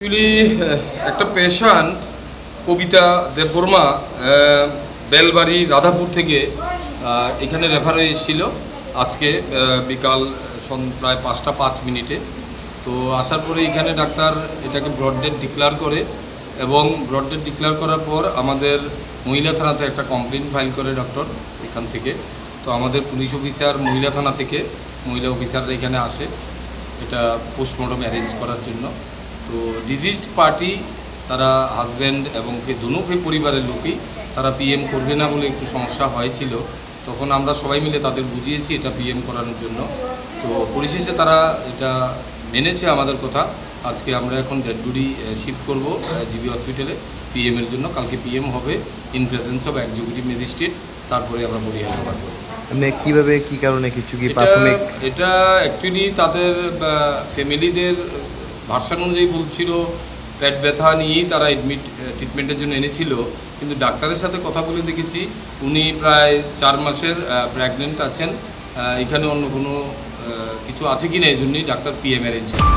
Actually একটা patient কবিতা দেববর্মা বেলবাড়ি রাধাপুর থেকে এখানে রেফার হয়ে এসেছিল আজকে বিকাল প্রায় 5:05 তো আসার পরে এখানে ডাক্তার এটাকে ব্রড ডেথ ডিক্লেয়ার করে এবং ব্রড ডেথ ডিক্লেয়ার করার পর আমাদের মহিলা থানাতে একটা কমপ্লেন ফাইল করে ডক্টর এখান থেকে। তো আমাদের পুলিশ অফিসার মহিলা থানা থেকে মহিলা অফিসাররা এখানে আসে এটা পোস্টমর্টম অ্যারেঞ্জ করার জন্য। তো ডিজিজড পার্টি তারা হাজব্যান্ড এবং দোনো পরিবারের লোকই তারা পিএম করবে না বলে একটু সমস্যা হয়েছিল, তখন আমরা সবাই মিলে তাদের বুঝিয়েছি এটা পিএম করানোর জন্য। তো পরিশেষে তারা এটা মেনেছে আমাদের কথা। আজকে আমরা এখন ডেড বডি শিফট করব জিবি হসপিটালে পিএমের জন্য। কালকে পিএম হবে in presence of executive magistrate, তারপরে আমরা বডি হ্যান্ড ওভার করব। মানে কীভাবে কী কারণে কিছু কি প্রাথমিক? এটা অ্যাকচুয়ালি তাদের ফ্যামিলিদের ভার্সান অনুযায়ী বলছিল পেট ব্যথা নিয়েই তারা ট্রিটমেন্টের জন্য এনেছিল, কিন্তু ডাক্তারের সাথে কথা বলে দেখেছি উনি প্রায় 4 মাসের প্রেগনেন্ট আছেন। এখানে অন্য কোনো কিছু আছে কি না এই জন্যই ডাক্তার পিএম অ্যারেঞ্জ করে।